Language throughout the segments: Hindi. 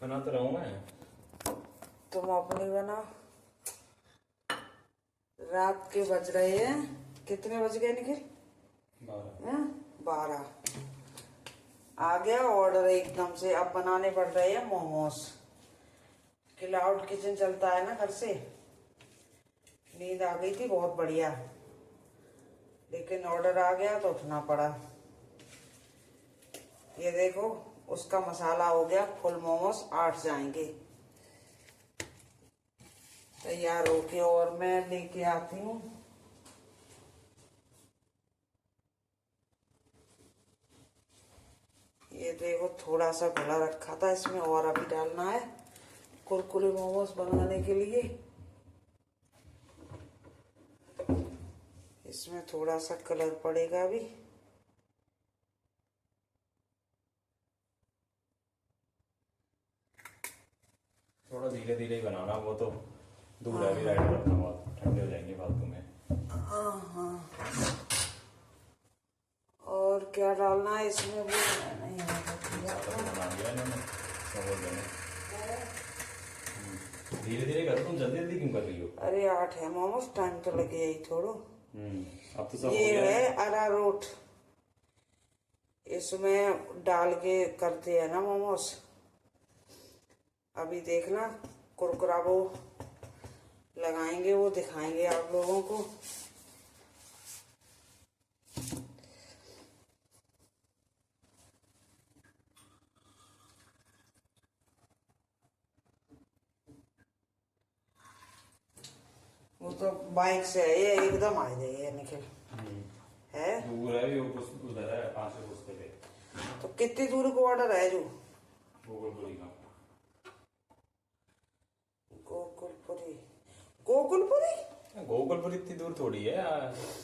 बना तो रहा हूँ मैं। तुम अपनी बना। रात के बज रहे हैं, कितने बज गए निखिल? 12। 12। आ गया ऑर्डर एकदम से। अब बनाने पड़ रहे हैं मोमोज। क्लाउड किचन चलता है ना घर से। नींद आ गई थी बहुत बढ़िया, लेकिन ऑर्डर आ गया तो उठना पड़ा। ये देखो, उसका मसाला हो गया फुल मोमोज 8 जाएंगे तैयार होके, और मैं लेके आती हूँ। ये देखो, थोड़ा सा घोला रखा था, इसमें और अभी डालना है कुरकुरे मोमोज बनाने के लिए। इसमें थोड़ा सा कलर पड़ेगा अभी। थोड़ा धीरे धीरे ही बनाना, वो तो दूर है भी, राइट रखना, बहुत ठंडे हो जाएंगे फालतू में। हाँ। और क्या डालना है इसमें वो नहीं बना दिया इन्होंने, सब हो गए। धीरे धीरे करो, तुम जल्दी जल्दी क्यों कर रही हो? अरे 8 है मोमोज, टाइम तो लगे ही थोड़ो। अब तो सब हो ये गया है अरारोट, इसमें डाल के करते हैं ना मोमोज। अभी देखना, कुरकुरा वो लगाएंगे, वो दिखाएंगे आप लोगों को। वो तो बाइक से है, ये एकदम आ जाइए निखिल। है दूर है, वो उधर है 5 पुस्ते पे। तो कितनी दूर को ऑर्डर है जो? गोकुलपुरी का। गोकुलपुरी। गोकुलपुरी गोकुलपुरी इतनी दूर थोड़ी है,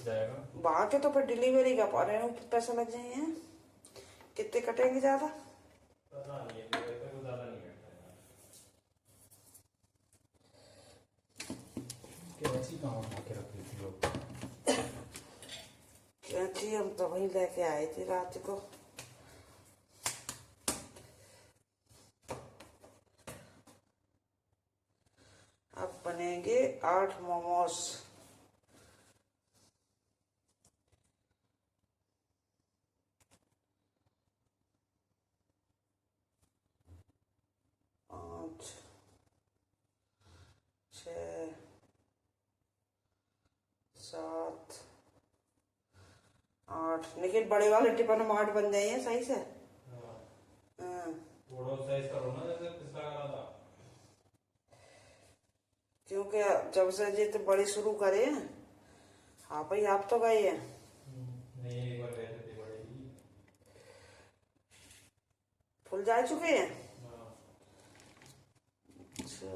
जाएगा। वहां के तो फिर डिलीवरी का पा रहे हो, पैसा लग जाएंगे। कितने कटेंगे ज्यादा? पता नहीं है, मेरे को तो ज्यादा नहीं कटता है। कैंची कहाँ उठा के रख ली थी लोग? कैंची हम तो वहीं लेके आए थे रात को। अब बनेंगे 8 मोमोज। पाँच, 6, 7, 8। लेकिन बड़े वाले टिफिन में 8 बन जाइए सही से। हाँ। थोड़ा साइज करो ना, जैसे पिछला करा था। क्योंकि जब से ये तो बड़ी शुरू करे हैं। हाँ भाई, आप तो गए हैं। नहीं, एक बार गए थे बड़े ही। फुल जा चुके हैं। हाँ। अच्छा,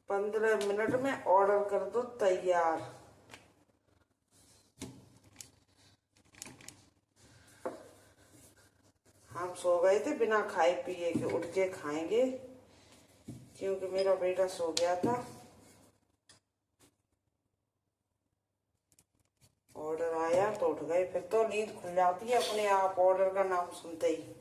पंद्रह मिनट में ऑर्डर कर दो तैयार। हम सो गए थे बिना खाए पिए के, उठ के खाएंगे क्योंकि मेरा बेटा सो गया था। ऑर्डर आया तो उठ गए, फिर तो नींद खुल जाती है अपने आप ऑर्डर का नाम सुनते ही।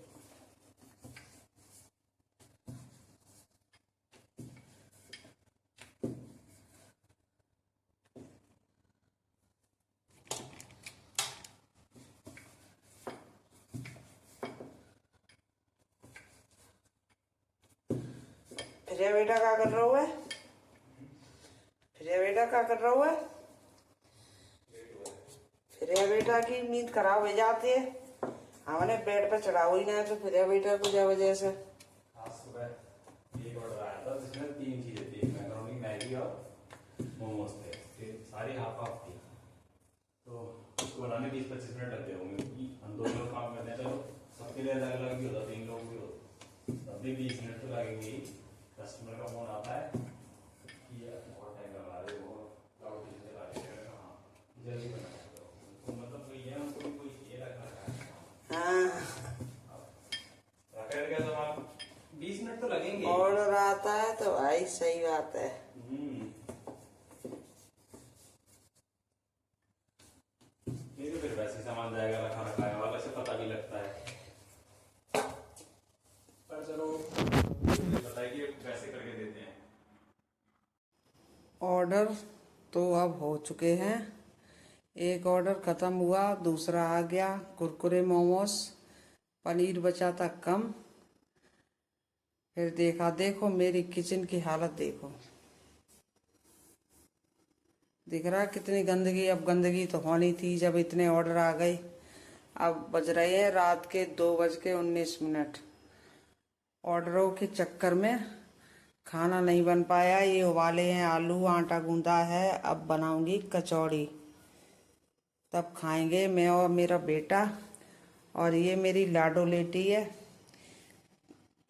फिर ये बेटा क्या कर रहा हुआ है? फिर ये बेटा क्या कर रहा हुआ है? फिर ये बेटा की नींद खराब हो जाती है। हमने बेड पे चढ़ा हुई ना, तो फिर ये बेटा को क्या वजह से। आज सुबह एक ऑर्डर आया था जिसमें 3 चीजें थी, एक मैकरोनी, मैगी और मोमोज थे। सारी हाफ हाफ थी, तो उसको बनाने 20-25 मिनट लगते होंगे, क्योंकि हम 2 लोग काम करते हैं। चलो सबके लिए अलग अलग भी होता, 3 लोग भी होते, तब भी 20 मिनट तो लगेंगे ही। कस्टमर का फोन आता है कि यार बहुत टाइम लगा रहे हो, क्लाउड किचन चला रहे हो, हाँ जल्दी बना सकते हो। तो मतलब कोई है, कोई कोई ये रखना है। हाँ, रखे क्या सामान, 20 मिनट तो लगेंगे। ऑर्डर आता है तो भाई भाई, सही बात है। ये तो फिर वैसे सामान जाएगा रखा रखाया वाला से पता भी लगता है। पर चलो बताइए कैसे करके देते हैं। ऑर्डर तो अब हो चुके हैं। एक ऑर्डर खत्म हुआ, दूसरा आ गया। कुरकुरे मोमोज, पनीर बचा था कम। फिर देखो मेरी किचन की हालत देखो, दिख रहा कितनी गंदगी। अब गंदगी तो होनी थी जब इतने ऑर्डर आ गए। अब बज रहे हैं रात के 2:19। ऑर्डरों के चक्कर में खाना नहीं बन पाया। ये उबाले हैं आलू, आटा गूंदा है। अब बनाऊंगी कचौड़ी, तब खाएंगे मैं और मेरा बेटा। और ये मेरी लाडो लेटी है,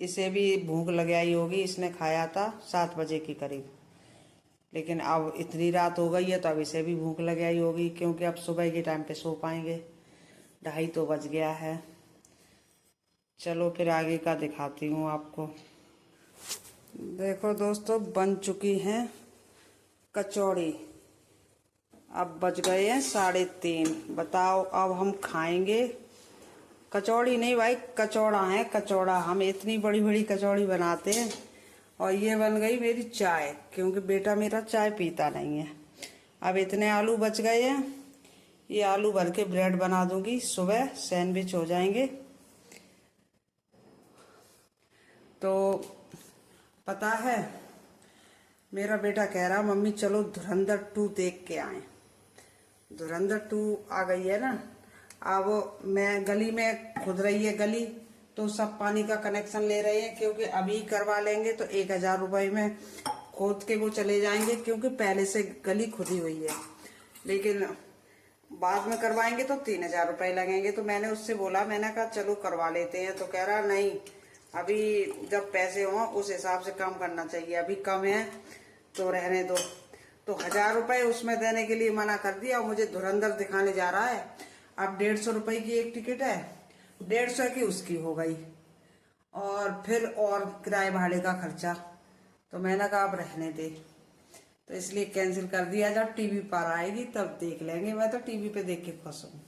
इसे भी भूख लग आई होगी। इसने खाया था 7 बजे के करीब, लेकिन अब इतनी रात हो गई है तो अब इसे भी भूख लग आई होगी, क्योंकि अब सुबह के टाइम पे सो पाएंगे। 2:30 तो बज गया है। चलो फिर आगे का दिखाती हूँ आपको। देखो दोस्तों, बन चुकी हैं कचौड़ी। अब बज गए हैं 3:30। बताओ अब हम खाएंगे। कचौड़ी नहीं भाई, कचौड़ा है, कचौड़ा। हम इतनी बड़ी बड़ी कचौड़ी बनाते हैं। और ये बन गई मेरी चाय, क्योंकि बेटा मेरा चाय पीता नहीं है। अब इतने आलू बच गए हैं, ये आलू भर के ब्रेड बना दूंगी, सुबह सैंडविच हो जाएंगे। तो पता है, मेरा बेटा कह रहा मम्मी चलो धुरंधर 2 देख के आए। धुरंधर 2 आ गई है ना। अब मैं गली में खुद रही है गली, तो सब पानी का कनेक्शन ले रहे हैं, क्योंकि अभी करवा लेंगे तो 1000 रुपए में खोद के वो चले जाएंगे, क्योंकि पहले से गली खुदी हुई है। लेकिन बाद में करवाएंगे तो 3000 रुपए लगेंगे। तो मैंने उससे बोला, मैंने कहा चलो करवा लेते हैं। तो कह रहा नहीं, अभी जब पैसे हों उस हिसाब से काम करना चाहिए, अभी कम है तो रहने दो। तो 1000 रुपए उसमें देने के लिए मना कर दिया। मुझे धुरंधर दिखाने जा रहा है। अब 150 रुपए की एक टिकट है, 150 की उसकी हो गई, और फिर और किराए भाड़े का खर्चा। तो मैंने कहा अब रहने दे, तो इसलिए कैंसिल कर दिया। जब टीवी पर आएगी तब देख लेंगे। मैं तो टीवी पे देख के खुश हूँ।